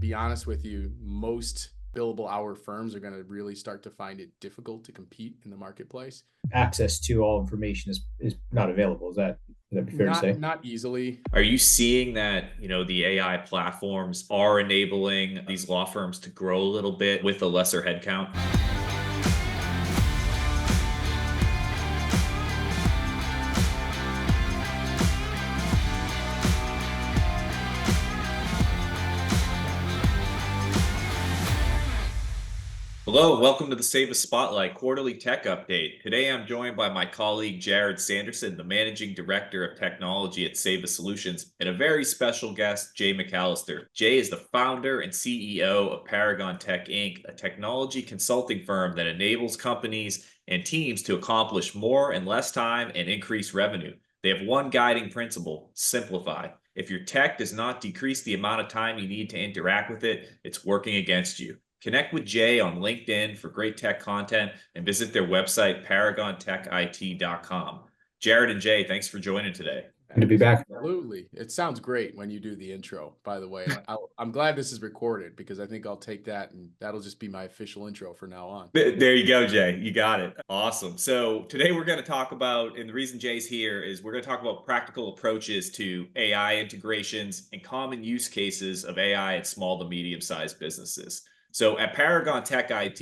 be honest with you, most billable hour firms are going to really start to find it difficult to compete in the marketplace. Access to all information is not available. Is that fair to say? Not easily. Are you seeing that, the AI platforms are enabling these law firms to grow a little bit with a lesser headcount? Hello, welcome to the Sayva Spotlight quarterly tech update. Today I'm joined by my colleague Jared Sanderson, the Managing Director of Technology at Sayva Solutions, and a very special guest, Jay McAllister. Jay is the founder and CEO of Paragon Tech Inc., a technology consulting firm that enables companies and teams to accomplish more in less time and increase revenue. They have one guiding principle: simplify. If your tech does not decrease the amount of time you need to interact with it, it's working against you. Connect with Jay on LinkedIn for great tech content and visit their website, paragontechit.com. Jared and Jay, thanks for joining today. Good to be back. Absolutely. It sounds great when you do the intro, by the way. I'm glad this is recorded because I think I'll take that and that'll just be my official intro from now on. There you go, Jay. You got it. Awesome. So today we're going to talk about, and the reason Jay's here is we're going to talk about practical approaches to AI integrations and common use cases of AI at small to medium-sized businesses. So at Paragon Tech IT,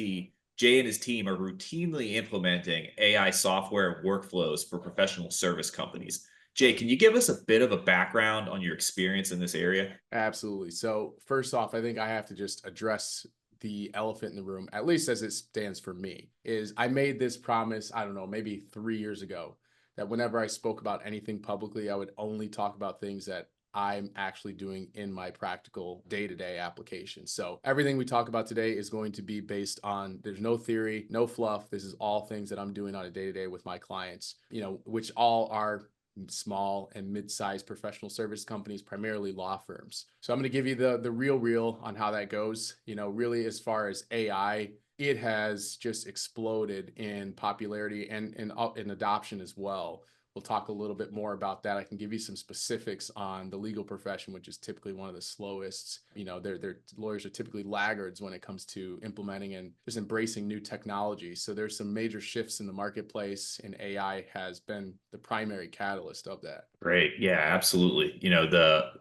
Jay and his team are routinely implementing AI software and workflows for professional service companies. Jay, can you give us a bit of a background on your experience in this area? Absolutely. So first off, I think I have to just address the elephant in the room, at least as it stands for me, is I made this promise, I don't know, maybe 3 years ago, that whenever I spoke about anything publicly, I would only talk about things that I'm actually doing in my practical day-to-day application. So everything we talk about today is going to be based on, there's no theory, no fluff. This is all things that I'm doing on a day-to-day with my clients, which all are small and mid-sized professional service companies, primarily law firms. So I'm going to give you the real on how that goes. Really, as far as AI, it has just exploded in popularity and in adoption as well. We'll talk a little bit more about that. I can give you some specifics on the legal profession, which is typically one of the slowest. Their lawyers are typically laggards when it comes to implementing and just embracing new technology. So there's some major shifts in the marketplace, and AI has been the primary catalyst of that. Great. Yeah, absolutely.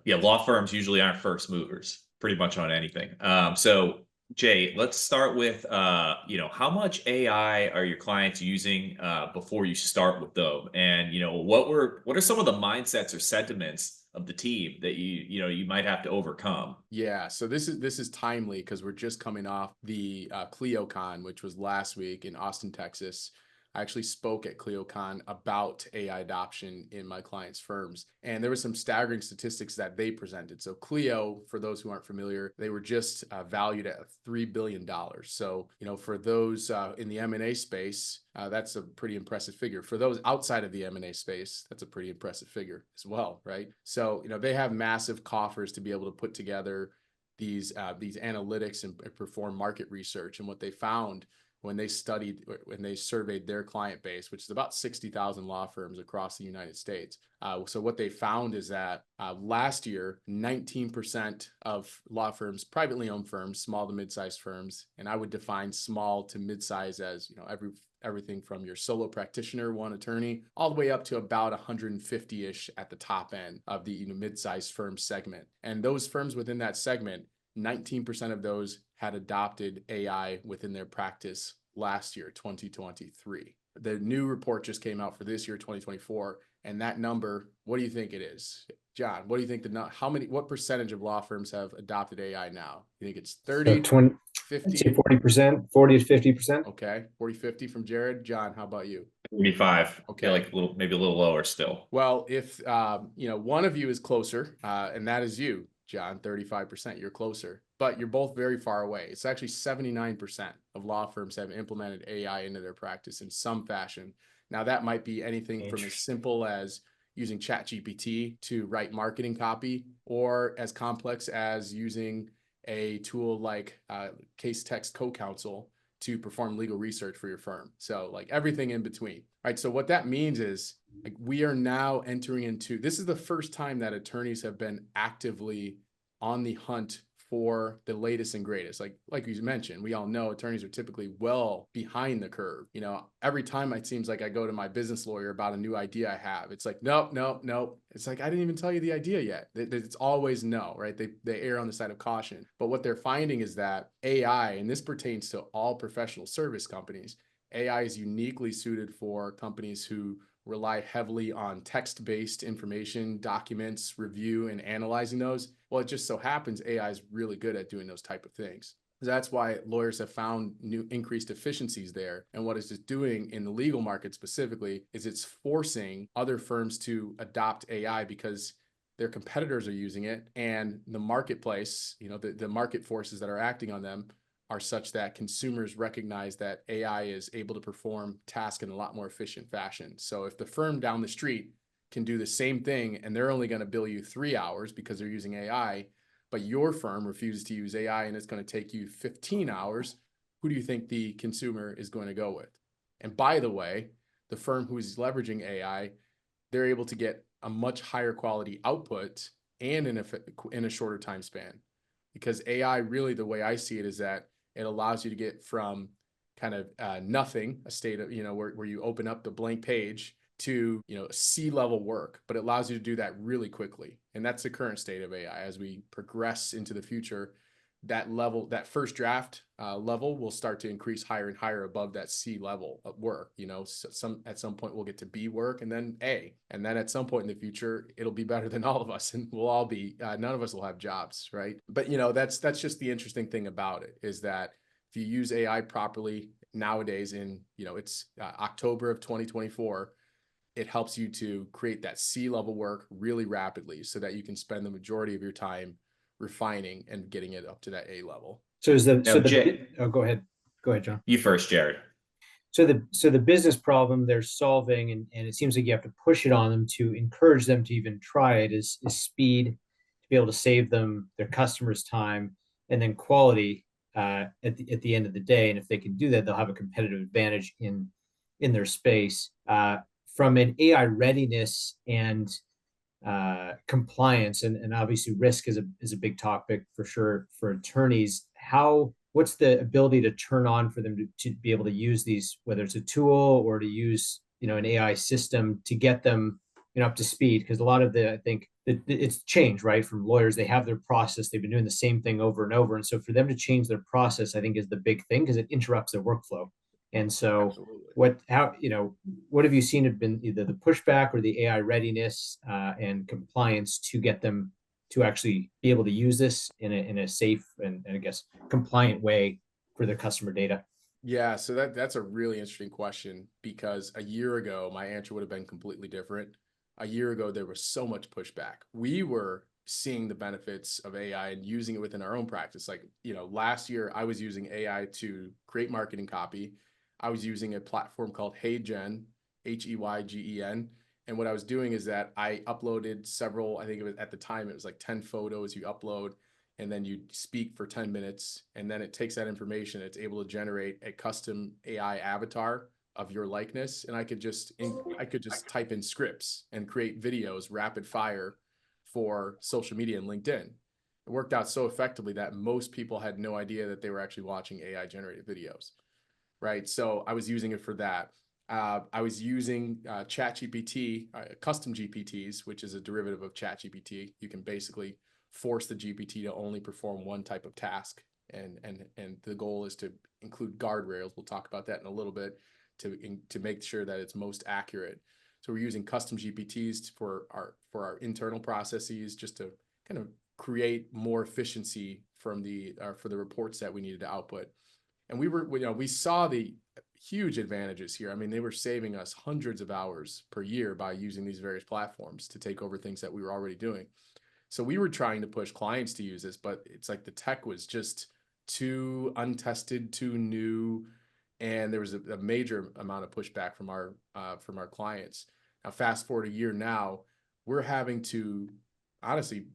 Law firms usually aren't first movers pretty much on anything. So Jay, let's start with, how much AI are your clients using before you start with them? And, what are some of the mindsets or sentiments of the team that you might have to overcome? Yeah, so this is timely because we're just coming off the ClioCon, which was last week in Austin, Texas. I actually spoke at ClioCon about AI adoption in my clients' firms, and there were some staggering statistics that they presented. So Clio, for those who aren't familiar, they were just valued at $3 billion. So, for those in the M&A space, that's a pretty impressive figure. For those outside of the M&A space, that's a pretty impressive figure as well, right? So, they have massive coffers to be able to put together these analytics and perform market research. And what they found when they surveyed their client base, which is about 60,000 law firms across the United States. So what they found is that last year, 19% of law firms, privately owned firms, small to mid-sized firms, and I would define small to mid-size as, everything from your solo practitioner, one attorney, all the way up to about 150-ish at the top end of the mid-sized firm segment. And those firms within that segment, 19% of those had adopted AI within their practice last year, 2023. The new report just came out for this year, 2024, and that number, what do you think it is? John, what do you think what percentage of law firms have adopted AI now? You think it's 30, 20, 50? I'd say 40%, 40 to 50%. Okay, 40, 50 from Jared. John, how about you? 45. Okay. Yeah, maybe a little lower still. Well, if one of you is closer, and that is you, John, 35%, you're closer, but you're both very far away. It's actually 79% of law firms have implemented AI into their practice in some fashion. Now, that might be anything from as simple as using ChatGPT to write marketing copy, or as complex as using a tool like Case Text Co-Counsel to perform legal research for your firm. So like everything in between, right? So what that means is like we are now entering into, this is the first time that attorneys have been actively on the hunt for the latest and greatest. Like you mentioned, we all know attorneys are typically well behind the curve. Every time it seems like I go to my business lawyer about a new idea I have, it's like, nope, nope, nope. It's like, I didn't even tell you the idea yet. It's always no, right? They err on the side of caution. But what they're finding is that AI, and this pertains to all professional service companies, AI is uniquely suited for companies who rely heavily on text-based information, documents, review, and analyzing those. Well, it just so happens AI is really good at doing those type of things. That's why lawyers have found new increased efficiencies there. And what it's doing in the legal market specifically is it's forcing other firms to adopt AI because their competitors are using it, and the marketplace, the market forces that are acting on them are such that consumers recognize that AI is able to perform tasks in a lot more efficient fashion. So if the firm down the street can do the same thing and they're only going to bill you 3 hours because they're using AI, but your firm refuses to use AI and it's going to take you 15 hours, who do you think the consumer is going to go with? And by the way, the firm who is leveraging AI, they're able to get a much higher quality output and in a shorter time span. Because AI, really, the way I see it is that it allows you to get from kind of nothing, a state of, where you open up the blank page, to, C-level work, but it allows you to do that really quickly. And that's the current state of AI. As we progress into the future, that level, that first draft level will start to increase higher and higher above that C level of work. At some point we'll get to B work and then A, and then at some point in the future, it'll be better than all of us and we'll all be, none of us will have jobs, right? But that's just the interesting thing about it, is that if you use AI properly nowadays it's October of 2024, it helps you to create that C level work really rapidly so that you can spend the majority of your time refining and getting it up to that A level. So go ahead, John. You first, Jared. So the business problem they're solving, and it seems like you have to push it on them to encourage them to even try it, is speed, to be able to save them their customers' time, and then quality at the end of the day. And if they can do that, they'll have a competitive advantage in their space. From an AI readiness and compliance, and obviously risk is a big topic for sure for attorneys. What's the ability to turn on for them to be able to use these, whether it's a tool or to use an AI system to get them up to speed? Because a lot of I think it's changed, right? From lawyers, they have their process, they've been doing the same thing over and over, and so for them to change their process, I think, is the big thing, because it interrupts their workflow. And so what have you seen have been either the pushback or the AI readiness and compliance to get them to actually be able to use this in a safe and I guess compliant way for their customer data? Yeah, so that's a really interesting question, because a year ago, my answer would have been completely different. A year ago, there was so much pushback. We were seeing the benefits of AI and using it within our own practice. Like, last year I was using AI to create marketing copy. I was using a platform called HeyGen, HEYGEN. And what I was doing is that I uploaded several, I think it was, at the time, it was like 10 photos you upload, and then you speak for 10 minutes. And then it takes that information. It's able to generate a custom AI avatar of your likeness. And I could just type in scripts and create videos rapid fire for social media and LinkedIn. It worked out so effectively that most people had no idea that they were actually watching AI generated videos. Right. So I was using it for that. I was using ChatGPT, custom GPTs, which is a derivative of ChatGPT. You can basically force the GPT to only perform one type of task. And the goal is to include guardrails. We'll talk about that in a little bit to make sure that it's most accurate. So we're using custom GPTs for our internal processes, just to kind of create more efficiency for the reports that we needed to output. And we saw the huge advantages here. I mean, they were saving us hundreds of hours per year by using these various platforms to take over things that we were already doing. So we were trying to push clients to use this, but it's like the tech was just too untested, too new, and there was a major amount of pushback from our clients. Now, fast forward a year now, we're having to honestly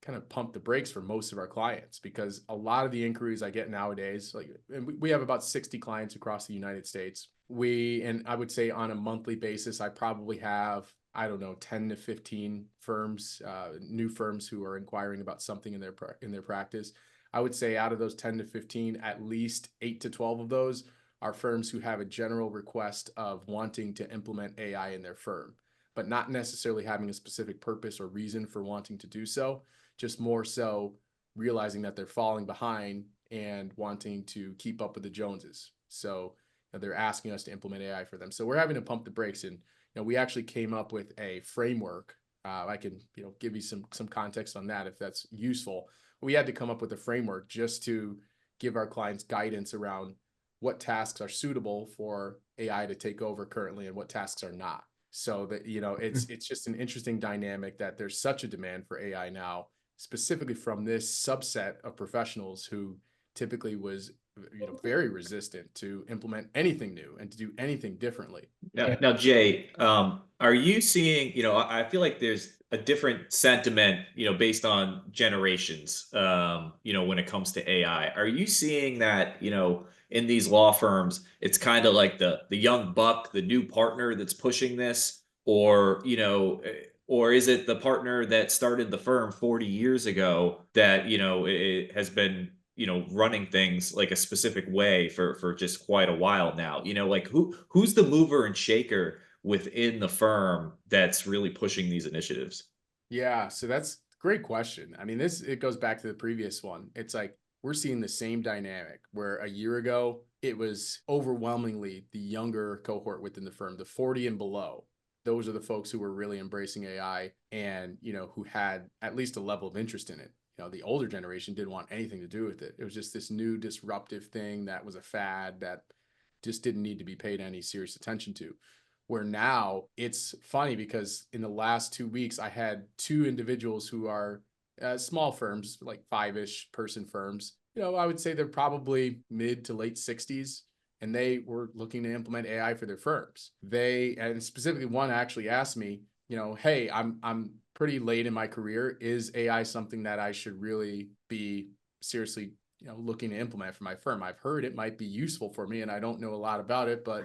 kind of pump the brakes for most of our clients, because a lot of the inquiries I get nowadays, and we have about 60 clients across the United States. And I would say on a monthly basis, I probably have, 10 to 15 firms, new firms who are inquiring about something in their practice. I would say out of those 10 to 15, at least 8 to 12 of those are firms who have a general request of wanting to implement AI in their firm, but not necessarily having a specific purpose or reason for wanting to do so, just more so realizing that they're falling behind and wanting to keep up with the Joneses. So they're asking us to implement AI for them. So we're having to pump the brakes. And we actually came up with a framework. I can give you some context on that if that's useful. We had to come up with a framework just to give our clients guidance around what tasks are suitable for AI to take over currently and what tasks are not. So that it's just an interesting dynamic that there's such a demand for AI now, specifically from this subset of professionals who typically was very resistant to implement anything new and to do anything differently. Now, Jay, are you seeing, I feel like there's a different sentiment, based on generations, when it comes to AI. Are you seeing that, in these law firms, it's kind of like the young buck, the new partner that's pushing this, or, or is it the partner that started the firm 40 years ago that, it has been running things like a specific way for just quite a while now? Like who's the mover and shaker within the firm that's really pushing these initiatives? Yeah, so that's a great question. I mean, it goes back to the previous one. It's like we're seeing the same dynamic where a year ago it was overwhelmingly the younger cohort within the firm, the 40 and below. Those are the folks who were really embracing AI and, who had at least a level of interest in it. The older generation didn't want anything to do with it. It was just this new disruptive thing that was a fad that just didn't need to be paid any serious attention to. Where now it's funny because in the last 2 weeks, I had two individuals who are small firms, like 5-ish person firms. I would say they're probably mid to late 60s, and they were looking to implement AI for their firms. And specifically one actually asked me, hey, I'm pretty late in my career. Is AI something that I should really be seriously, looking to implement for my firm? I've heard it might be useful for me, and I don't know a lot about it, but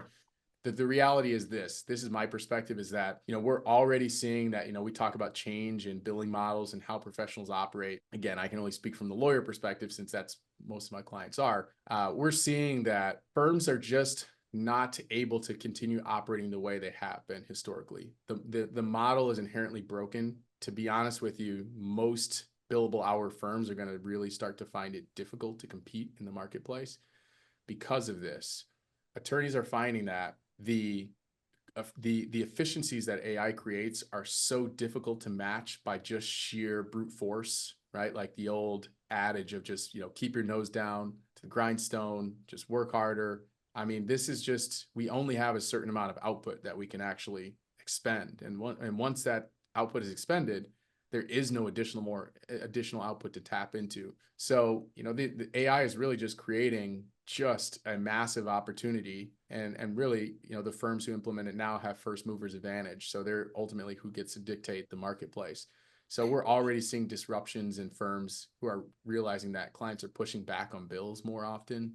the reality is this is my perspective, is that, we're already seeing that, we talk about change in billing models and how professionals operate. Again, I can only speak from the lawyer perspective since that's most of my clients are. We're seeing that firms are just not able to continue operating the way they have been historically. The model is inherently broken. To be honest with you, most billable hour firms are going to really start to find it difficult to compete in the marketplace because of this. Attorneys are finding that the efficiencies that AI creates are so difficult to match by just sheer brute force, right? Like the old adage of just, keep your nose down to the grindstone, just work harder. I mean, this is just, we only have a certain amount of output that we can actually expend. And once that output is expended, there is no additional output to tap into. So, the AI is really just creating just a massive opportunity, and really, the firms who implement it now have first movers advantage. So they're ultimately who gets to dictate the marketplace. So we're already seeing disruptions in firms who are realizing that clients are pushing back on bills more often.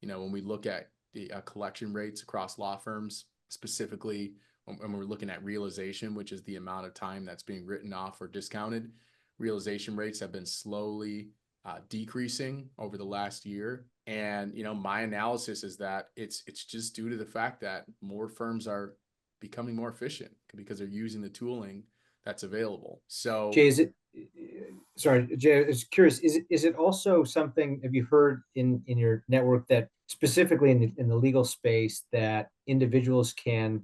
When we look at the collection rates across law firms, specifically when we're looking at realization, which is the amount of time that's being written off or discounted, realization rates have been slowly decreasing over the last year. And, my analysis is that it's just due to the fact that more firms are becoming more efficient because they're using the tooling that's available. So Jay, Jay, I was curious, is it also something, have you heard in your network that specifically in the legal space that individuals can,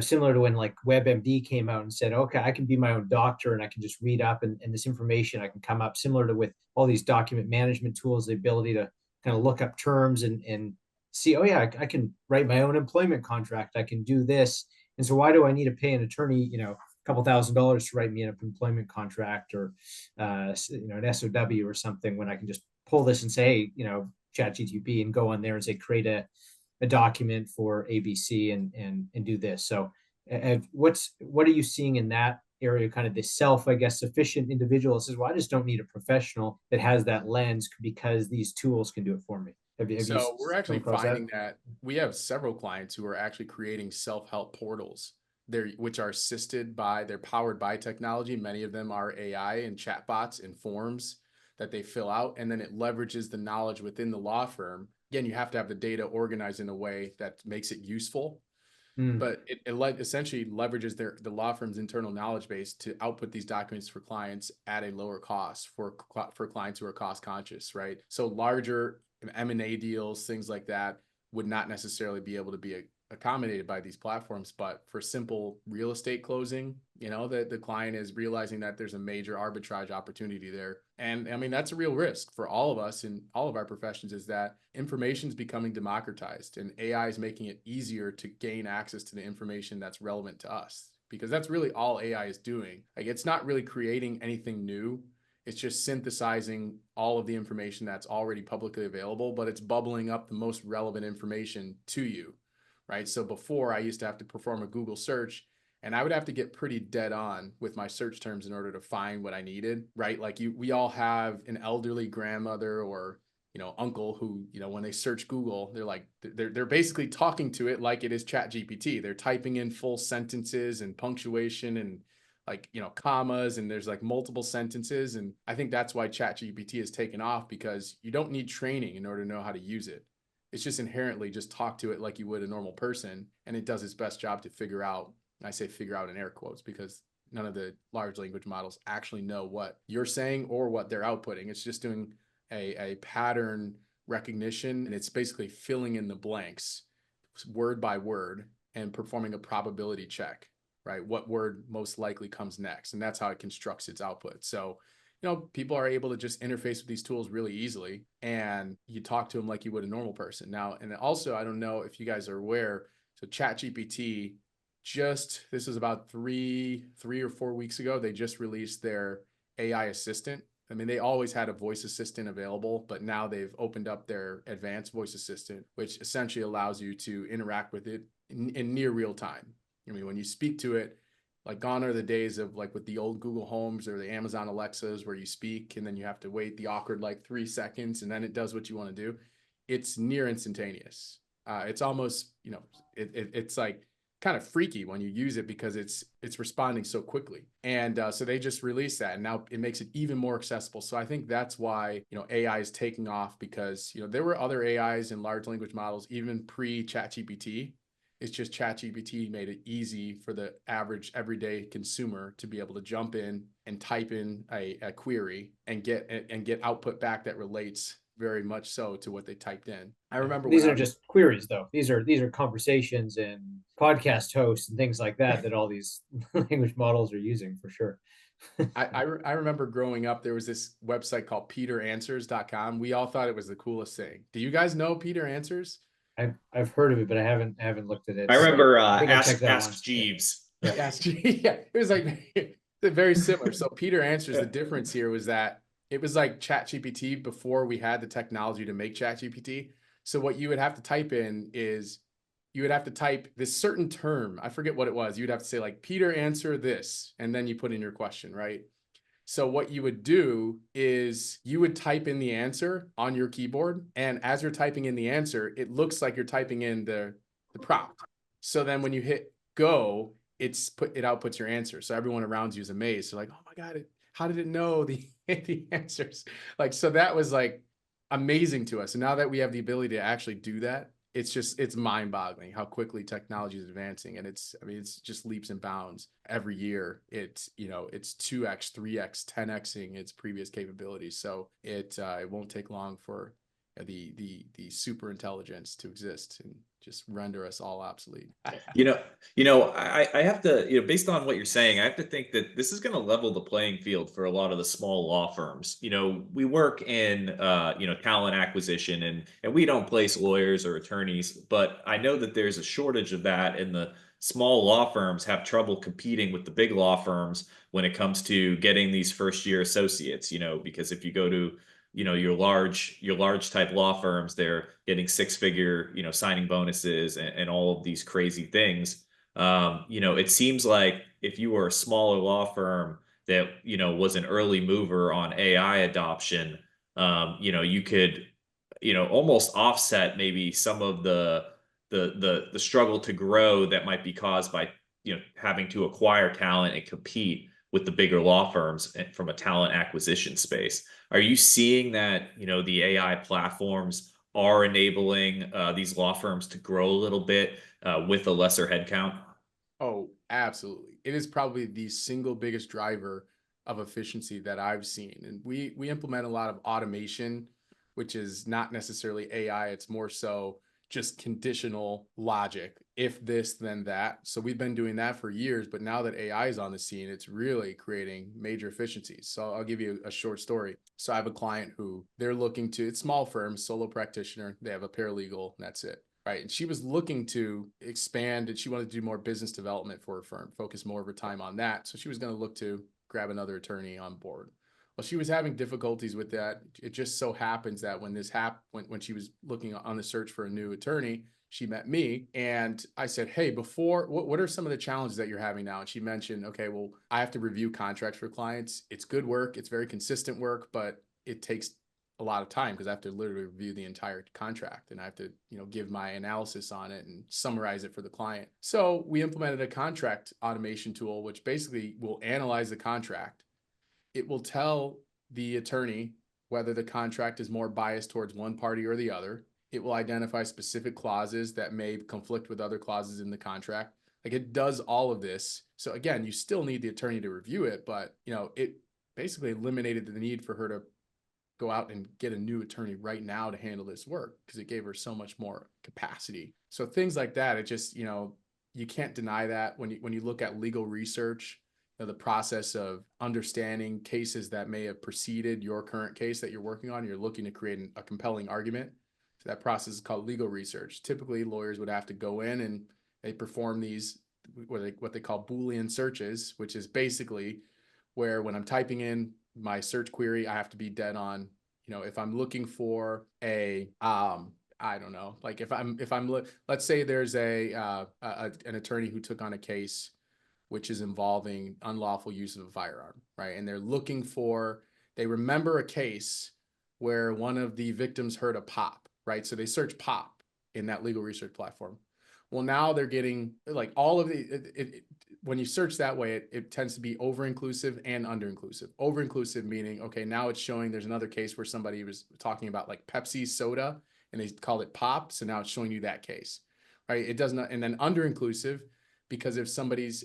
similar to when like WebMD came out and said, okay, I can be my own doctor and I can just read up and this information I can come up, similar to with all these document management tools, the ability to kind of look up terms and see, oh yeah, I can write my own employment contract. I can do this. And so why do I need to pay an attorney, a couple $1,000s to write me an employment contract or, an SOW or something when I can just pull this and say, hey, ChatGTP and go on there and say, create a document for ABC and do this. So what are you seeing in that area, kind of the sufficient individual says, well, I just don't need a professional that has that lens because these tools can do it for me. So we're actually finding that we have several clients who are actually creating self-help portals which are they're powered by technology. Many of them are AI and chatbots and forms that they fill out, and then it leverages the knowledge within the law firm. Again, you have to have the data organized in a way that makes it useful, but it essentially leverages the law firm's internal knowledge base to output these documents for clients at a lower cost for clients who are cost conscious, right? So larger M&A deals, things like that, would not necessarily be able to be accommodated by these platforms. But for simple real estate closing, the client is realizing that there's a major arbitrage opportunity there. And I mean, that's a real risk for all of us in all of our professions, is that information is becoming democratized, and AI is making it easier to gain access to the information that's relevant to us, because that's really all AI is doing. Like, it's not really creating anything new. It's just synthesizing all of the information that's already publicly available, but it's bubbling up the most relevant information to you, right? So before, I used to have to perform a Google search, and I would have to get pretty dead on with my search terms in order to find what I needed, right? Like we all have an elderly grandmother or, uncle who, when they search Google, they're basically talking to it like it is ChatGPT. They're typing in full sentences and punctuation and commas, and there's like multiple sentences. And I think that's why ChatGPT has taken off, because you don't need training in order to know how to use it. It's just inherently just talk to it like you would a normal person, and it does its best job to figure out. I say figure out in air quotes, because none of the large language models actually know what you're saying or what they're outputting. It's just doing a pattern recognition, and it's basically filling in the blanks word by word and performing a probability check, right? What word most likely comes next. And that's how it constructs its output. So, people are able to just interface with these tools really easily, and you talk to them like you would a normal person. Now, and also, I don't know if you guys are aware, so ChatGPT, this is about three or 4 weeks ago, they just released their AI assistant. I mean, they always had a voice assistant available, but now they've opened up their advanced voice assistant, which essentially allows you to interact with it in near real time. I mean, when you speak to it, like, gone are the days of like with the old Google Homes or the Amazon Alexas where you speak and then you have to wait the awkward 3 seconds and then it does what you want to do. It's near instantaneous. It's almost, it's like kind of freaky when you use it, because it's responding so quickly. And so they just released that, and now it makes it even more accessible. So I think that's why, AI is taking off, because, there were other AIs and large language models even pre-ChatGPT. It's just ChatGPT made it easy for the average everyday consumer to be able to jump in and type in a query and get output back that relates very much so to what they typed in. I remember these are just queries, though. These are conversations and podcast hosts and things like that all these language models are using, for sure. I remember growing up, there was this website called PeterAnswers.com. We all thought it was the coolest thing. Do you guys know Peter Answers? I've heard of it, but I haven't looked at it. I remember Ask Jeeves. Yeah. Yeah, it was like very similar. So Peter Answers, the difference here was that it was like ChatGPT before we had the technology to make ChatGPT. So what you would have to type in is, you would have to type this certain term. I forget what it was. You'd have to say like, Peter, answer this, and then you put in your question, right? So what you would do is you would type in the answer on your keyboard, and as you're typing in the answer, it looks like you're typing in the prompt. So then when you hit go, it outputs your answer. So everyone around you is amazed. So like, oh my God, how did it know the answers? So that was like amazing to us. And now that we have the ability to actually do that, it's mind-boggling how quickly technology is advancing. And it's just leaps and bounds every year. It's 2x, 3x, 10xing its previous capabilities. So it won't take long for the super intelligence to exist and just render us all obsolete. I have to, based on what you're saying, I have to think that this is going to level the playing field for a lot of the small law firms. We work in, talent acquisition, and we don't place lawyers or attorneys, but I know that there's a shortage of that, and the small law firms have trouble competing with the big law firms when it comes to getting these first-year associates, because if you go to your large type law firms, they're getting 6-figure, signing bonuses and all of these crazy things. It seems like if you were a smaller law firm that, was an early mover on AI adoption, you could, almost offset maybe some of the struggle to grow that might be caused by, having to acquire talent and compete with the bigger law firms from a talent acquisition space. Are you seeing that, the AI platforms are enabling these law firms to grow a little bit with a lesser headcount? Oh, absolutely. It is probably the single biggest driver of efficiency that I've seen. And we implement a lot of automation, which is not necessarily AI. It's more so just conditional logic. If this, then that. So we've been doing that for years, but now that AI is on the scene, it's really creating major efficiencies. So I'll give you a short story. So I have a client who they're looking to, it's small firm, solo practitioner. They have a paralegal, and that's it. Right. And she was looking to expand and she wanted to do more business development for her firm, focus more of her time on that. So she was going to look to grab another attorney on board. Well, she was having difficulties with that. It just so happens that when this happened, when she was looking on the search for a new attorney, she met me and I said, hey, what are some of the challenges that you're having now? And she mentioned, okay, well, I have to review contracts for clients. It's good work. It's very consistent work, but it takes a lot of time because I have to literally review the entire contract and I have to, give my analysis on it and summarize it for the client. So we implemented a contract automation tool, which basically will analyze the contract. It will tell the attorney whether the contract is more biased towards one party or the other. It will identify specific clauses that may conflict with other clauses in the contract. Like it does all of this. So again, you still need the attorney to review it, but it basically eliminated the need for her to go out and get a new attorney right now to handle this work because it gave her so much more capacity. So things like that, it just, you can't deny that when you look at legal research, the process of understanding cases that may have preceded your current case that you're working on, you're looking to create a compelling argument. So that process is called legal research. Typically, lawyers would have to go in and they perform these, what they call Boolean searches, which is basically where when I'm typing in my search query, I have to be dead on, if I'm looking for I don't know, like let's say there's an attorney who took on a case which is involving unlawful use of a firearm, right? And they remember a case where one of the victims heard a pop, right? So they search pop in that legal research platform. Well, now they're getting like all of when you search that way, it tends to be over-inclusive and under-inclusive. Over-inclusive meaning, okay, now it's showing there's another case where somebody was talking about like Pepsi soda and they called it pop. So now it's showing you that case, right? It does not, and then under-inclusive, because if somebody's,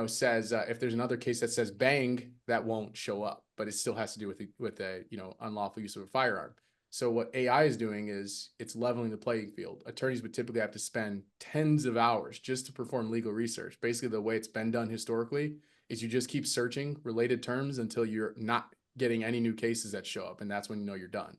says, if there's another case that says bang, that won't show up, but it still has to do with a, unlawful use of a firearm. So what AI is doing is it's leveling the playing field. Attorneys would typically have to spend tens of hours just to perform legal research. Basically, the way it's been done historically is you just keep searching related terms until you're not getting any new cases that show up. And that's when you're done.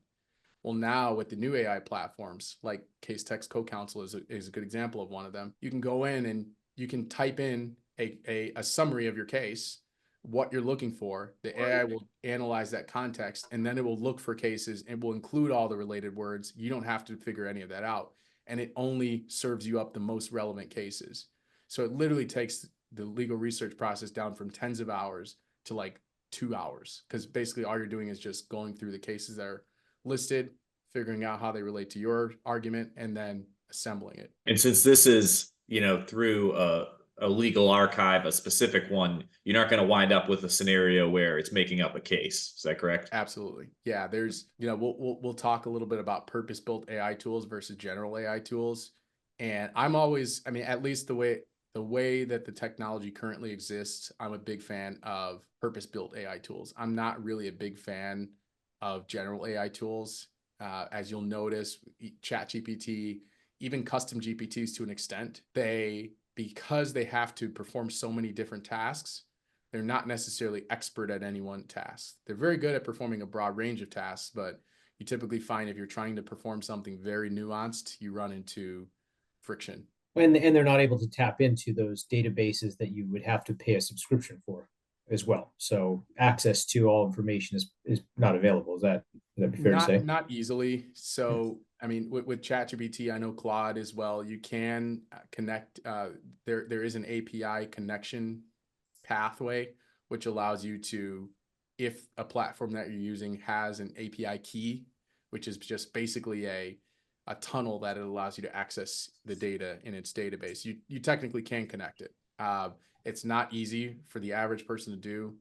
Well, now with the new AI platforms, like Case Text Co-Counsel is a good example of one of them. You can go in and you can type in a summary of your case, what you're looking for. The AI will analyze that context, and then it will look for cases and will include all the related words. You don't have to figure any of that out. And it only serves you up the most relevant cases. So it literally takes the legal research process down from tens of hours to like 2 hours, because basically all you're doing is just going through the cases that are listed, figuring out how they relate to your argument, and then assembling it. And since this is, through a legal archive, a specific one, you're not going to wind up with a scenario where it's making up a case. Is that correct? Absolutely. Yeah. There's, we'll talk a little bit about purpose-built AI tools versus general AI tools. And at least the way that the technology currently exists, I'm a big fan of purpose-built AI tools. I'm not really a big fan of general AI tools. As you'll notice, ChatGPT, even custom GPTs to an extent, because they have to perform so many different tasks, they're not necessarily expert at any one task. They're very good at performing a broad range of tasks, but you typically find if you're trying to perform something very nuanced, you run into friction. And they're not able to tap into those databases that you would have to pay a subscription for as well. So access to all information is not available. Would that be fair to say? Not easily. So, with ChatGPT, I know Claude as well. You can connect. There is an API connection pathway, which allows you to, if a platform that you're using has an API key, which is just basically a tunnel that it allows you to access the data in its database, you technically can connect it. It's not easy for the average person to do.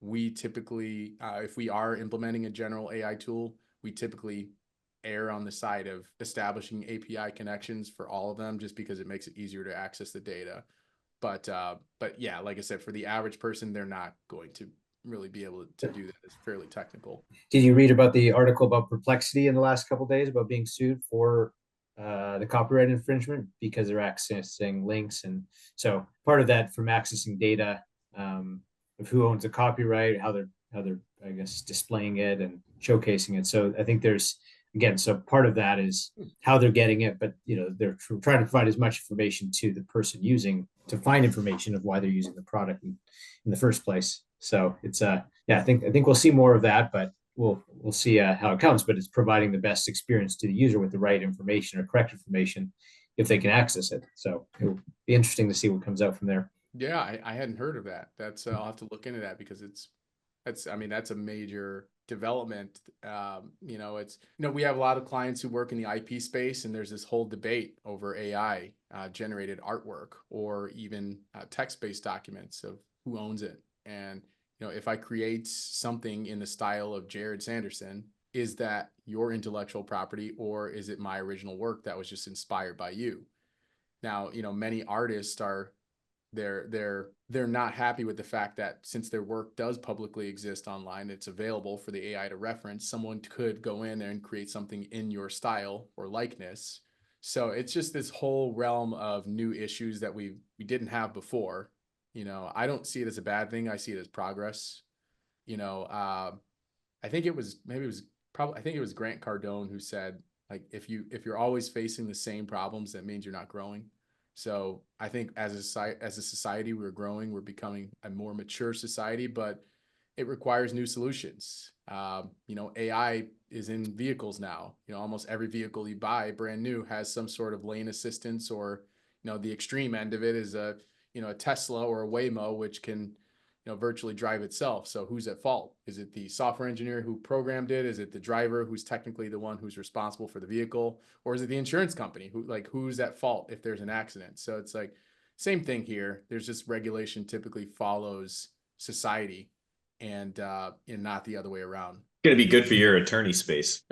We typically, if we are implementing a general AI tool, we typically err on the side of establishing API connections for all of them, just because it makes it easier to access the data. But yeah, like I said, for the average person, they're not going to really be able to do that. It's fairly technical. Did you read about the article about Perplexity in the last couple of days about being sued for the copyright infringement because they're accessing links? And so part of that from accessing data of who owns the copyright, how they're I guess displaying it and showcasing it. So I think there's, again, so part of that is how they're getting it, but they're trying to provide as much information to the person using to find information of why they're using the product in the first place. So it's yeah, I think we'll see more of that, but we'll see how it comes. But it's providing the best experience to the user with the right information or correct information if they can access it. So it'll be interesting to see what comes out from there. Yeah, I hadn't heard of that. That's I'll have to look into that, because that's a major development. We have a lot of clients who work in the IP space, and there's this whole debate over AI generated artwork, or even text-based documents of who owns it. And if I create something in the style of Jared Sanderson, is that your intellectual property, or is it my original work that was just inspired by you? Now, many artists are they're not happy with the fact that since their work does publicly exist online, it's available for the AI to reference. Someone could go in and create something in your style or likeness. So it's just this whole realm of new issues that we didn't have before. I don't see it as a bad thing. I see it as progress. I think it was Grant Cardone who said, like, if you're always facing the same problems, that means you're not growing. So I think as a society, we're growing, we're becoming a more mature society, but it requires new solutions. AI is in vehicles now. Almost every vehicle you buy brand new has some sort of lane assistance, or, the extreme end of it is a Tesla or a Waymo, which can, virtually drive itself. So who's at fault? Is it the software engineer who programmed it? Is it the driver who's technically the one who's responsible for the vehicle? Or is it the insurance company who's at fault if there's an accident? So it's like, same thing here. There's just regulation typically follows society, and not the other way around. Going to be good for your attorney space.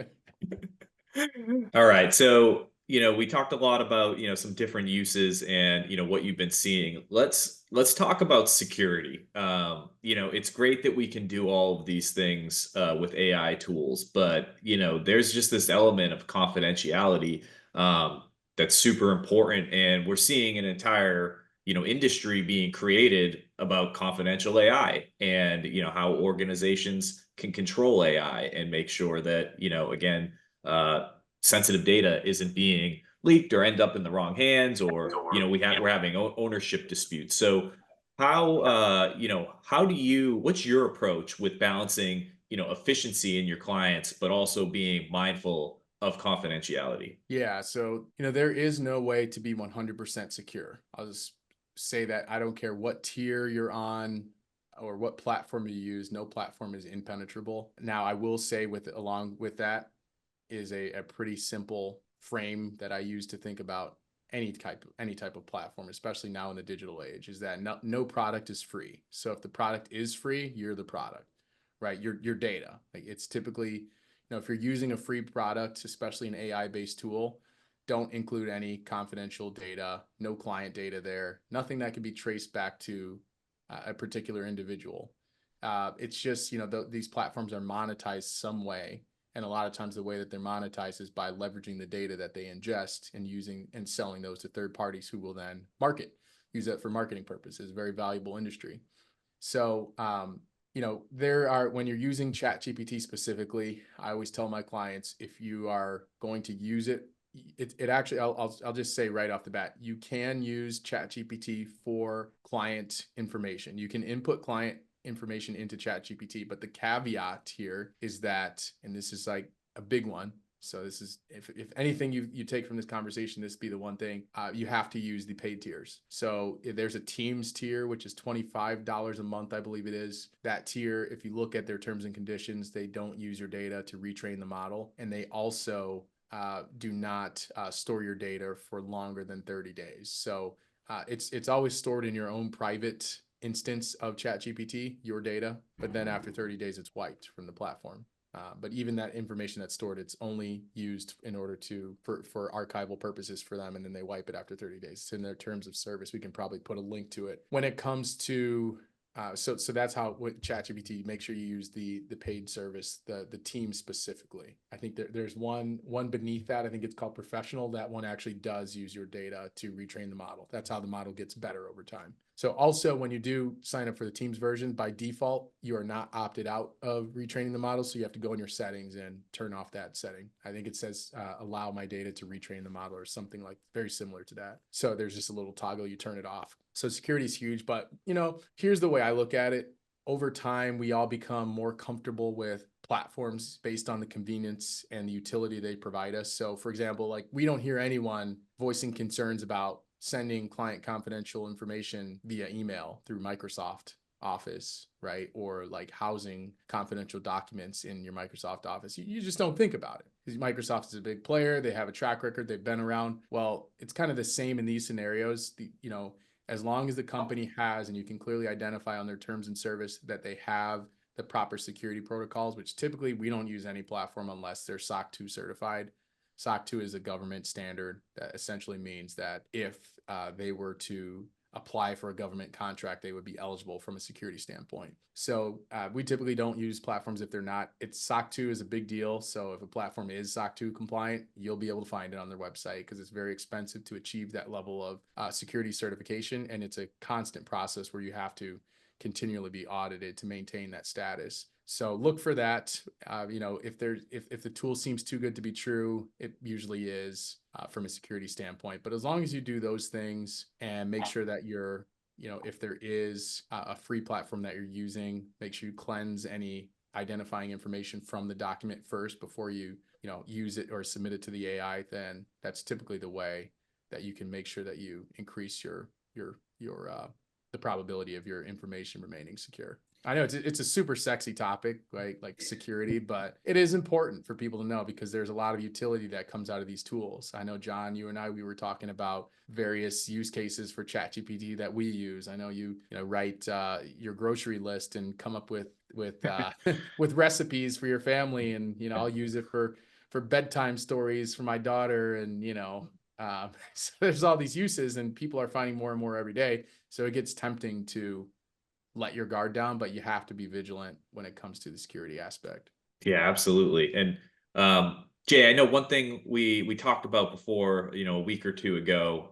All right. So, we talked a lot about, some different uses and, what you've been seeing. Let's talk about security. It's great that we can do all of these things with AI tools, but, there's just this element of confidentiality that's super important. And we're seeing an entire, industry being created about confidential AI, and, how organizations can control AI and make sure that, again, sensitive data isn't being leaked or end up in the wrong hands, or we're having ownership disputes. So what's your approach with balancing efficiency in your clients, but also being mindful of confidentiality? Yeah, so there is no way to be 100% secure. I'll just say that. I don't care what tier you're on or what platform you use, no platform is impenetrable. Now, I will say along with that is a pretty simple frame that I use to think about any type of platform, especially now in the digital age, is that no product is free. So if the product is free, you're the product, right? Your data. Like, it's typically, if you're using a free product, especially an AI-based tool, don't include any confidential data, no client data there, nothing that can be traced back to a particular individual. It's just, these platforms are monetized some way. And a lot of times the way that they're monetized is by leveraging the data that they ingest and using and selling those to third parties who will then use that for marketing purposes. Very valuable industry. So, when you're using ChatGPT specifically, I always tell my clients, if you are going to use it actually, I'll just say right off the bat, you can use ChatGPT for client information. You can input client information into ChatGPT, but the caveat here is that, and this is like a big one. So this is, if anything you take from this conversation, this be the one thing, you have to use the paid tiers. So there's a Teams tier, which is $25 a month, I believe it is. That tier, if you look at their terms and conditions, they don't use your data to retrain the model. And they also do not store your data for longer than 30 days. So it's always stored in your own private instance of ChatGPT, your data, but then after 30 days, it's wiped from the platform. But even that information that's stored, it's only used in order for archival purposes for them, and then they wipe it after 30 days. It's in their terms of service. We can probably put a link to it. When it comes to so that's how with ChatGPT, make sure you use the paid service, the team specifically. I think there's one beneath that. I think it's called Professional. That one actually does use your data to retrain the model. That's how the model gets better over time. So also when you do sign up for the Teams version, by default, you are not opted out of retraining the model. So you have to go in your settings and turn off that setting. I think it says allow my data to retrain the model or something like very similar to that. So there's just a little toggle, you turn it off. So security is huge, but here's the way I look at it. Over time, we all become more comfortable with platforms based on the convenience and the utility they provide us. So for example, like we don't hear anyone voicing concerns about sending client confidential information via email through Microsoft Office, right? Or like housing confidential documents in your Microsoft Office. You just don't think about it because Microsoft is a big player. They have a track record. They've been around. Well, it's kind of the same in these scenarios. As long as the company has, and you can clearly identify on their terms and service that they have the proper security protocols, which typically we don't use any platform unless they're SOC 2 certified. SOC 2 is a government standard that essentially means that if they were to apply for a government contract, they would be eligible from a security standpoint. So we typically don't use platforms if they're not. SOC 2 is a big deal. So if a platform is SOC 2 compliant, you'll be able to find it on their website because it's very expensive to achieve that level of security certification. And it's a constant process where you have to continually be audited to maintain that status. So look for that. If the tool seems too good to be true, it usually is from a security standpoint. But as long as you do those things and make sure that you're, if there is a free platform that you're using, make sure you cleanse any identifying information from the document first before you use it or submit it to the AI. Then that's typically the way that you can make sure that you increase the probability of your information remaining secure. I know it's a super sexy topic, right? Like security, but it is important for people to know because there's a lot of utility that comes out of these tools. I know, John, you and I, we were talking about various use cases for ChatGPT that we use. I know you write your grocery list and come up with with recipes for your family, and I'll use it for bedtime stories for my daughter, and so there's all these uses, and people are finding more and more every day. So it gets tempting to let your guard down, but you have to be vigilant when it comes to the security aspect. Yeah, absolutely. And Jay, I know one thing we talked about before, a week or two ago,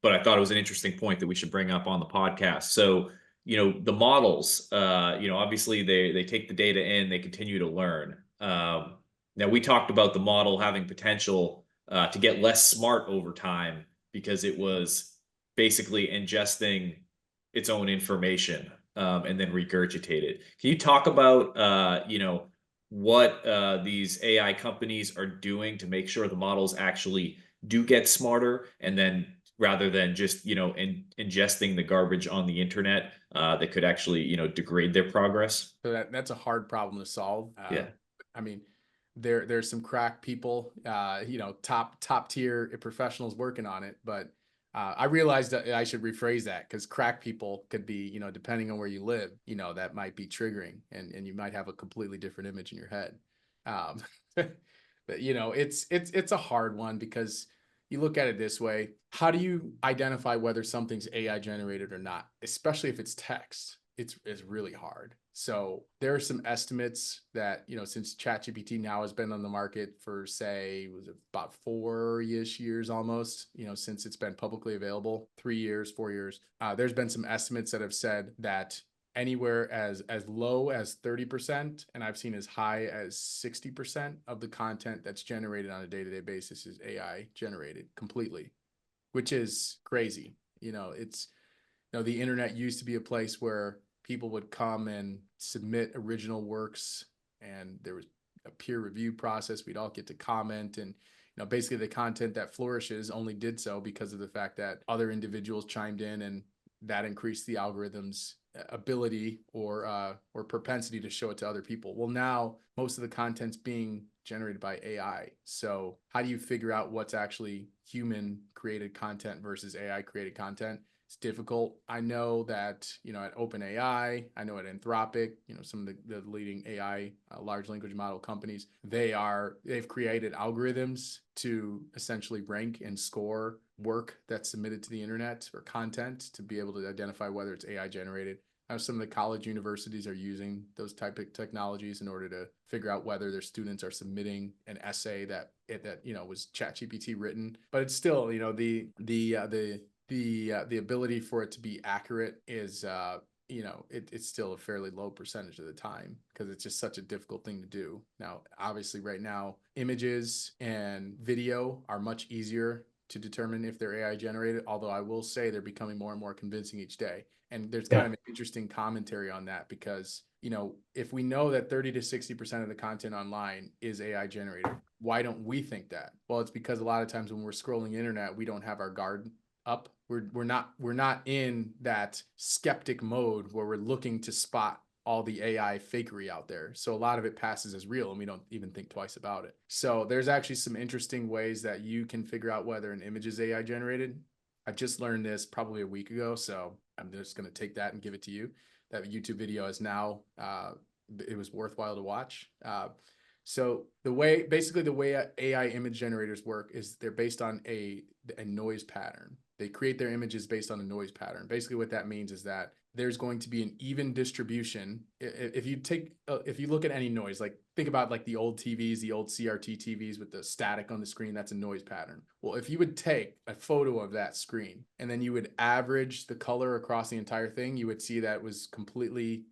but I thought it was an interesting point that we should bring up on the podcast. So, the models, obviously they take the data in, they continue to learn. Now we talked about the model having potential to get less smart over time because it was basically ingesting its own information and then regurgitate it. Can you talk about what these AI companies are doing to make sure the models actually do get smarter, and then rather than just ingesting the garbage on the internet that could actually degrade their progress? So that's a hard problem to solve. Yeah. I mean, there's some crack people, top tier professionals working on it, but I realized that I should rephrase that because crack people could be, depending on where you live, that might be triggering, and you might have a completely different image in your head. But it's a hard one because you look at it this way: how do you identify whether something's AI generated or not, especially if it's text? It's really hard. So there are some estimates that, since ChatGPT now has been on the market for, say, was it about 4-ish years almost, since it's been publicly available, 3 years, 4 years, there's been some estimates that have said that anywhere as low as 30%, and I've seen as high as 60% of the content that's generated on a day-to-day basis is AI generated completely, which is crazy. The internet used to be a place where people would come and submit original works, and there was a peer review process. We'd all get to comment, and basically the content that flourishes only did so because of the fact that other individuals chimed in, and that increased the algorithm's ability or propensity to show it to other people. Well, now most of the content's being generated by AI. So how do you figure out what's actually human created content versus AI created content? It's difficult. I know that, at OpenAI, I know at Anthropic, some of the leading AI large language model companies, they've created algorithms to essentially rank and score work that's submitted to the internet or content to be able to identify whether it's AI generated. Some of the college universities are using those type of technologies in order to figure out whether their students are submitting an essay that was ChatGPT written. But it's still, the ability for it to be accurate is it's still a fairly low percentage of the time because it's just such a difficult thing to do. Now, obviously right now, images and video are much easier to determine if they're AI generated, although I will say they're becoming more and more convincing each day. And there's kind of an interesting commentary on that because, if we know that 30 to 60% of the content online is AI generated, why don't we think that? Well, it's because a lot of times when we're scrolling the internet, we don't have our guard up. We're not in that skeptic mode where we're looking to spot all the AI fakery out there. So a lot of it passes as real and we don't even think twice about it. So there's actually some interesting ways that you can figure out whether an image is AI generated. I just learned this probably a week ago, so I'm just going to take that and give it to you. That YouTube video is now, it was worthwhile to watch. So the way AI image generators work is they're based on a noise pattern. They create their images based on a noise pattern. Basically what that means is that there's going to be an even distribution. If you look at any noise, like think about like the old TVs, the old CRT TVs with the static on the screen, that's a noise pattern. Well, if you would take a photo of that screen and then you would average the color across the entire thing, you would see that it was completely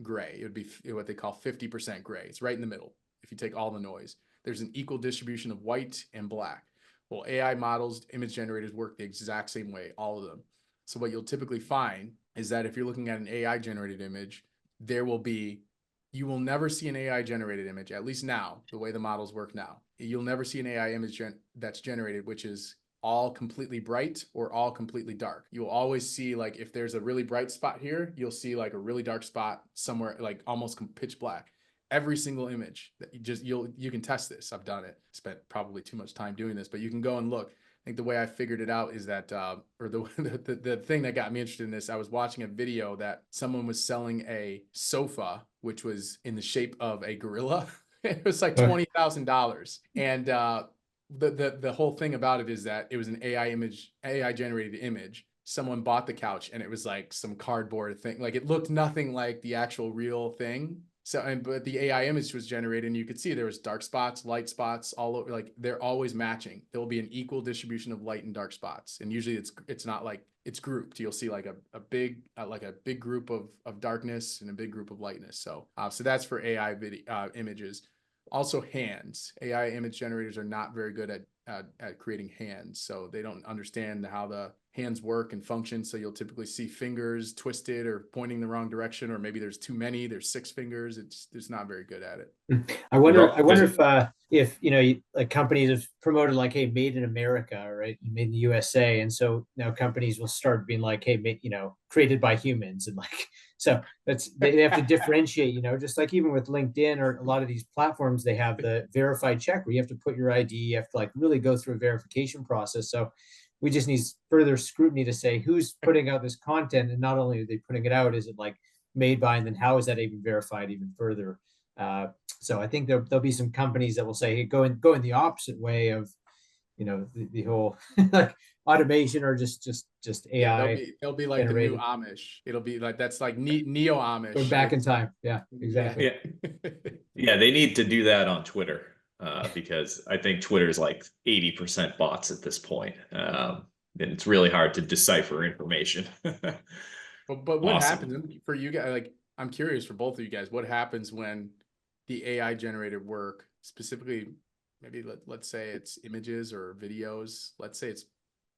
gray. It would be what they call 50% gray. It's right in the middle. If you take all the noise, there's an equal distribution of white and black. Well, AI models, image generators work the exact same way, all of them. So what you'll typically find is that if you're looking at an AI generated image, you will never see an AI generated image, at least now, the way the models work now. You'll never see an AI image that's generated, which is all completely bright or all completely dark. You'll always see, like, if there's a really bright spot here, you'll see like a really dark spot somewhere, like almost pitch black. Every single image that you can test this. I've done it. Spent probably too much time doing this, but you can go and look. I think the way I figured it out is that, or the thing that got me interested in this, I was watching a video that someone was selling a sofa, which was in the shape of a gorilla. It was like $20,000. And the whole thing about it is that it was an AI generated image. Someone bought the couch and it was like some cardboard thing. Like it looked nothing like the actual real thing. But the AI image was generated and you could see there was dark spots, light spots all over, like they're always matching. There will be an equal distribution of light and dark spots. And usually it's not like it's grouped. You'll see like a big group of darkness and a big group of lightness. So that's for AI images. Also hands. AI image generators are not very good at creating hands. So they don't understand how the hands work and function. So you'll typically see fingers twisted or pointing the wrong direction, or maybe there's too many, there's 6 fingers. It's not very good at it. I wonder if like companies have promoted like, hey, made in America, right? Made in the USA. And so now companies will start being like, hey, created by humans. And like, so they have to differentiate, just like even with LinkedIn or a lot of these platforms, they have the verified check where you have to put your ID, you have to like really go through a verification process. So we just need further scrutiny to say who's putting out this content, and not only are they putting it out, is it like made by, and then how is that even verified even further? So I think there'll be some companies that will say, hey, go in the opposite way of, the whole like automation or just AI. Yeah, they'll be like generated. The new Amish. It'll be like that's like neo Amish. We're back in time. Yeah, exactly. Yeah, they need to do that on Twitter. Because I think Twitter is like 80% bots at this point. And it's really hard to decipher information. But what happens for you guys? Like, I'm curious for both of you guys, what happens when the AI generated work, specifically, maybe let's say it's images or videos, let's say it's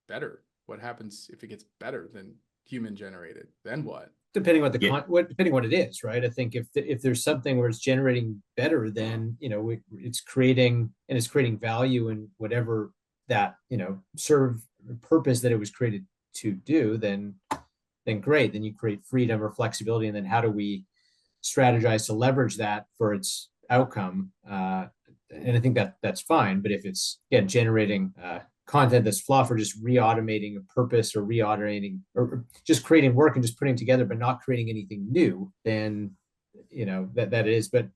better. What happens if it gets better than human generated? Then what? Depending on depending what it is, right? I think if there's something where it's generating better, then it's creating value in whatever that serve purpose that it was created to do, then great. Then you create freedom or flexibility, and then how do we strategize to leverage that for its outcome? and I think that that's fine. But if it's, again, generating content that's fluff, or just re-automating a purpose, or re-automating, or just creating work and just putting together, but not creating anything new, then, that is. But,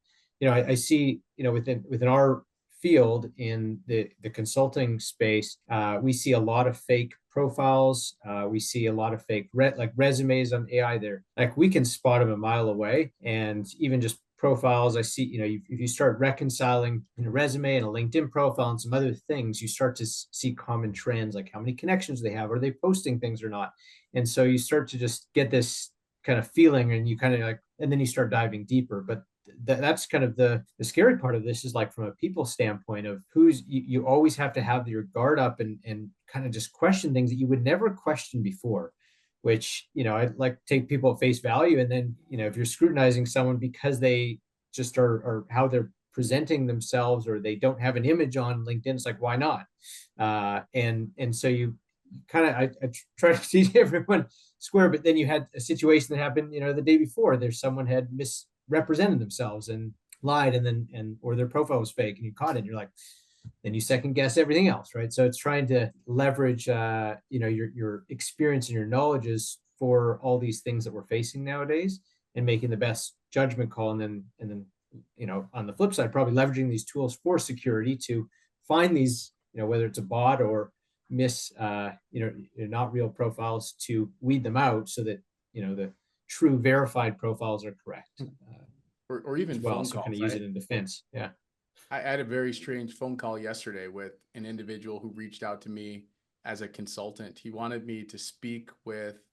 I see, within our field in the consulting space, we see a lot of fake profiles. We see a lot of fake resumes on AI. There, like, we can spot them a mile away, and even just profiles. I see, if you start reconciling a resume and a LinkedIn profile and some other things, you start to see common trends, like how many connections they have, are they posting things or not? And so you start to just get this kind of feeling, and you kind of like, and then you start diving deeper. But that's kind of the scary part of this, is like, from a people standpoint, of you always have to have your guard up, and kind of just question things that you would never question before, which, I'd like to take people at face value. And then, if you're scrutinizing someone because they just are how they're presenting themselves, or they don't have an image on LinkedIn, it's like, why not? And so you kind of, I try to teach everyone square. But then you had a situation that happened, the day before, there's someone had misrepresented themselves and lied, or their profile was fake, and you caught it, and you're like, then you second guess everything else, right? So it's trying to leverage, your experience and your knowledges for all these things that we're facing nowadays, and making the best judgment call. And then, on the flip side, probably leveraging these tools for security to find these, whether it's a bot or not real profiles, to weed them out, so that, the true verified profiles are correct. Or even as well, phone so calls, kind of use it in defense. Yeah. I had a very strange phone call yesterday with an individual who reached out to me as a consultant. He wanted me to speak with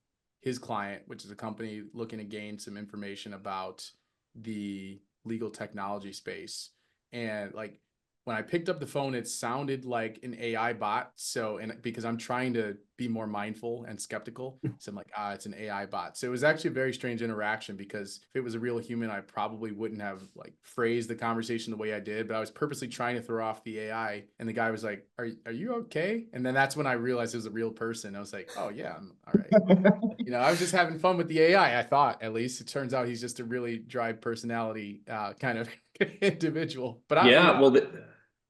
his client, which is a company looking to gain some information about the legal technology space. And like, when I picked up the phone, it sounded like an AI bot. So, and because I'm trying to be more mindful and skeptical, so I'm like, it's an AI bot. So it was actually a very strange interaction, because if it was a real human, I probably wouldn't have like phrased the conversation the way I did, but I was purposely trying to throw off the AI. And the guy was like, are you okay? And then that's when I realized it was a real person. I was like, oh yeah, I'm all right. I was just having fun with the AI. I thought, at least. It turns out he's just a really dry personality kind of individual. But Yeah, well,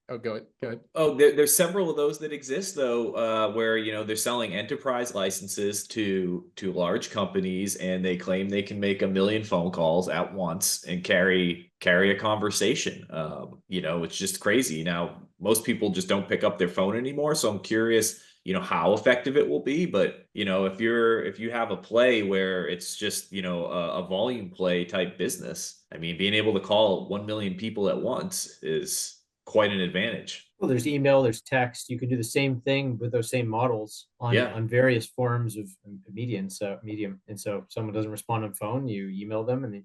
oh, go ahead. Oh, there's several of those that exist, though, where they're selling enterprise licenses to large companies, and they claim they can make 1 million phone calls at once and carry a conversation. It's just crazy. Now, most people just don't pick up their phone anymore, so I'm curious, how effective it will be. But if you have a play where it's just a volume play type business, I mean, being able to call 1 million people at once is quite an advantage. Well, there's email, there's text. You can do the same thing with those same models Yeah. on various forms of medium. And so if someone doesn't respond on phone, you email them, and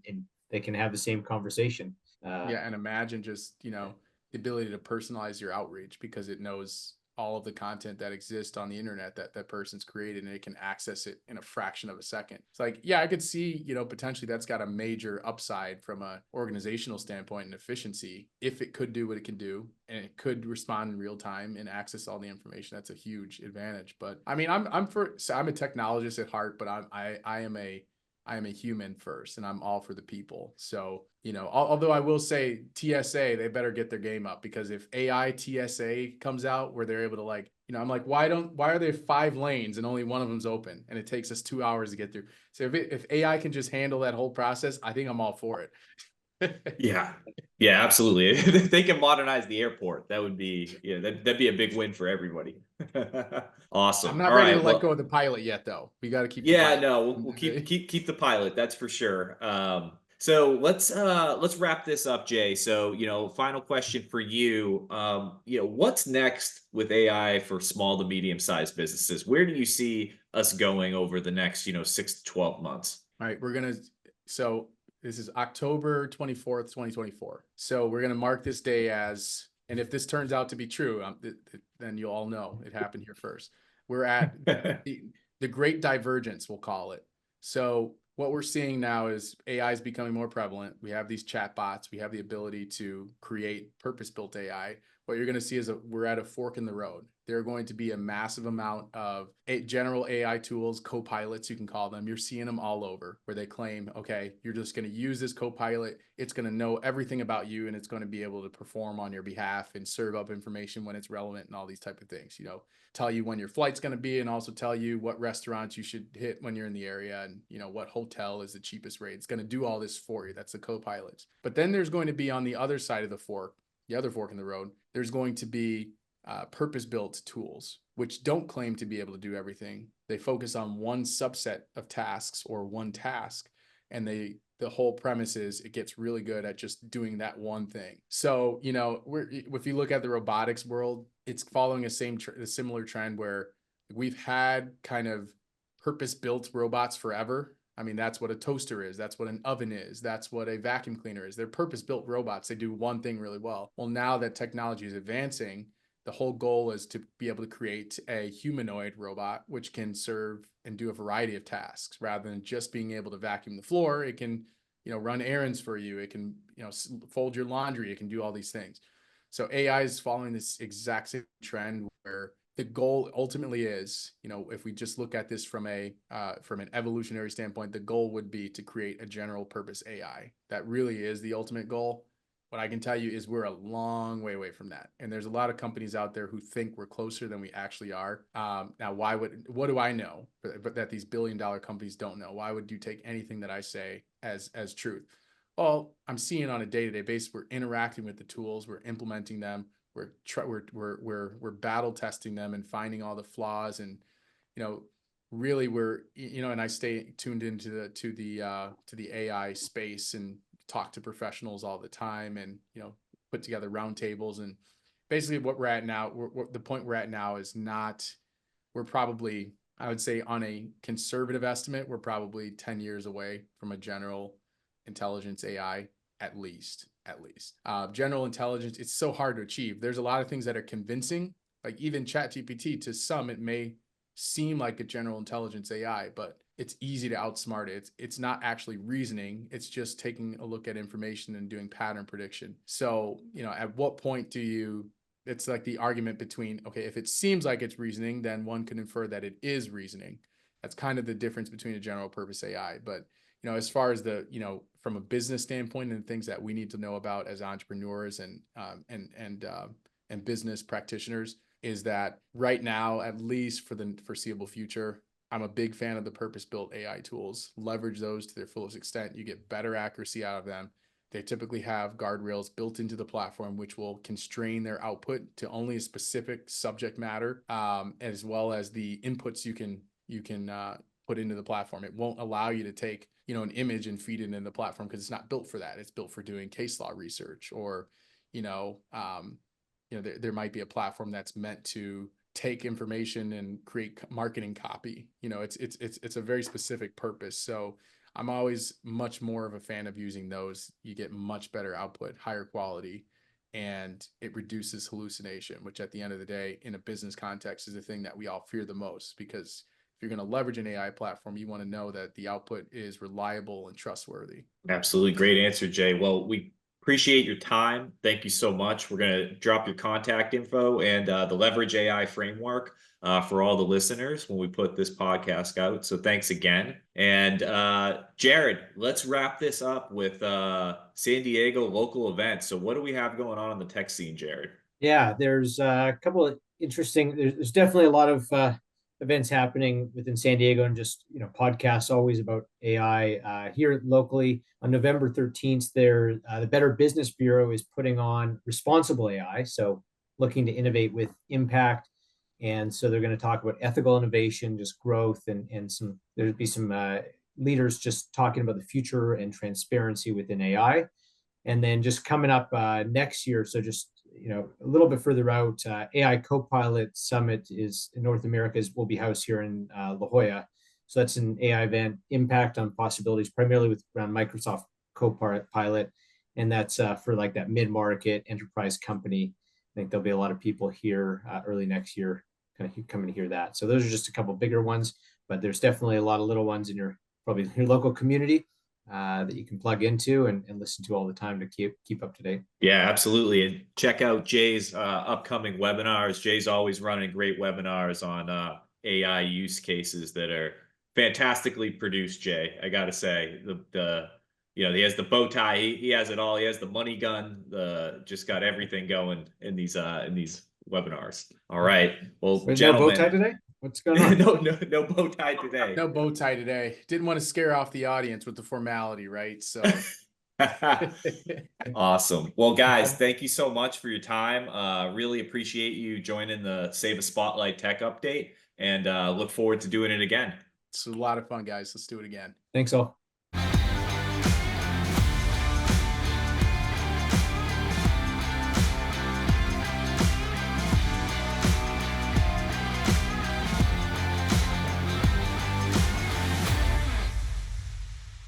they can have the same conversation. Yeah, and imagine just, the ability to personalize your outreach, because it knows all of the content that exists on the internet that person's created, and it can access it in a fraction of a second. It's like, yeah, I could see, potentially that's got a major upside from a organizational standpoint and efficiency, if it could do what it can do, and it could respond in real time and access all the information. That's a huge advantage. But I mean, I'm a technologist at heart, but I am a human first, and I'm all for the people. So, although I will say TSA, they better get their game up, because if AI TSA comes out where they're able to I'm like, why are there 5 lanes and only one of them's open, and it takes us 2 hours to get through? So if AI can just handle that whole process, I think I'm all for it. Yeah. Yeah, absolutely. If they can modernize the airport, that would be, that'd be a big win for everybody. Awesome. I'm not All ready right. to let go of the pilot yet, though. We got to keep the Yeah, pilot. no, we'll keep the pilot. That's for sure. So let's wrap this up, Jay. So, final question for you. What's next with AI for small to medium sized businesses? Where do you see us going over the next, 6 to 12 months? All right, so this is October 24th, 2024. So we're going to mark this day as, and if this turns out to be true, then you'll all know it happened here first. We're at the great divergence, we'll call it. So what we're seeing now is AI is becoming more prevalent. We have these chat bots. We have the ability to create purpose-built AI. what you're going to see is we're at a fork in the road. There are going to be a massive amount of general AI tools, co-pilots, you can call them. You're seeing them all over where they claim, okay, you're just going to use this co-pilot. It's going to know everything about you and it's going to be able to perform on your behalf and serve up information when it's relevant and all these type of things, tell you when your flight's going to be and also tell you what restaurants you should hit when you're in the area and, what hotel is the cheapest rate. It's going to do all this for you. That's the co-pilots. But then there's going to be on the other side of the fork, the other fork in the road, there's going to be purpose-built tools, which don't claim to be able to do everything. They focus on one subset of tasks or one task, and the whole premise is it gets really good at just doing that one thing. So, if you look at the robotics world, it's following a similar trend where we've had kind of purpose-built robots forever. I mean, that's what a toaster is. That's what an oven is. That's what a vacuum cleaner is. They're purpose-built robots. They do one thing really well. Well, now that technology is advancing, the whole goal is to be able to create a humanoid robot, which can serve and do a variety of tasks rather than just being able to vacuum the floor. It can, run errands for you. It can, fold your laundry. It can do all these things. So AI is following this exact same trend where the goal ultimately is, if we just look at this from an evolutionary standpoint, the goal would be to create a general purpose AI. That really is the ultimate goal. What I can tell you is we're a long way away from that. And there's a lot of companies out there who think we're closer than we actually are. Now, what do I know, but that these billion-dollar companies don't know? Why would you take anything that I say as truth? Well, I'm seeing on a day-to-day basis, we're interacting with the tools, we're implementing them, we're battle testing them and finding all the flaws, and really we're and I stay tuned into the AI space and talk to professionals all the time, and put together roundtables. And basically what we're at now, the point we're at now is we're probably, I would say on a conservative estimate, we're probably 10 years away from a general intelligence AI, at least. General intelligence, it's so hard to achieve. There's a lot of things that are convincing, like even ChatGPT, to some, it may seem like a general intelligence AI, but it's easy to outsmart it. It's not actually reasoning. It's just taking a look at information and doing pattern prediction. So, at what point it's like the argument between, okay, if it seems like it's reasoning, then one can infer that it is reasoning. That's kind of the difference between a general purpose AI. But, as far as from a business standpoint and things that we need to know about as entrepreneurs and business practitioners, is that right now, at least for the foreseeable future, I'm a big fan of the purpose-built AI tools. Leverage those to their fullest extent. You get better accuracy out of them. They typically have guardrails built into the platform, which will constrain their output to only a specific subject matter, as well as the inputs you can put into the platform. It won't allow you to take an image and feed it into the platform because it's not built for that. It's built for doing case law research, or there might be a platform that's meant to take information and create marketing copy. It's a very specific purpose. So I'm always much more of a fan of using those. You get much better output, higher quality, and it reduces hallucination, which at the end of the day, in a business context, is the thing that we all fear the most. Because if you're going to leverage an AI platform, you want to know that the output is reliable and trustworthy. Absolutely. Great answer, Jay. Well, we appreciate your time. Thank you so much. We're going to drop your contact info and the Leverage AI framework for all the listeners when we put this podcast out. So thanks again. And Jared, let's wrap this up with San Diego local events. So what do we have going on the tech scene, Jared? Yeah, there's a couple of interesting, there's definitely a lot of events happening within San Diego, and just, podcasts always about AI. Here locally on November 13th, the Better Business Bureau is putting on responsible AI. So looking to innovate with impact. And so they're going to talk about ethical innovation, just growth, and there'll be some leaders just talking about the future and transparency within AI. And then just coming up next year, so just a little bit further out, AI Copilot Summit is in North America, will be housed here in La Jolla. So that's an AI event, impact on possibilities, primarily around Microsoft Copilot, and that's for like that mid-market enterprise company. I think there'll be a lot of people here early next year, kind of coming to hear that. So those are just a couple bigger ones, but there's definitely a lot of little ones in your local community. that you can plug into and listen to all the time to keep up to date. Yeah, absolutely. And check out Jay's upcoming webinars. Jay's always running great webinars on AI use cases that are fantastically produced, Jay. I got to say, he has the bow tie. He has it all. He has the money gun. Just got everything going in these webinars. All right. Well, There's gentlemen, no bow tie today? What's going on? no bow tie today. No bow tie today. Didn't want to scare off the audience with the formality, right? So awesome. Well, guys, thank you so much for your time. Really appreciate you joining the Sayva Spotlight Tech Update, and look forward to doing it again. it's a lot of fun, guys. Let's do it again. Thanks all.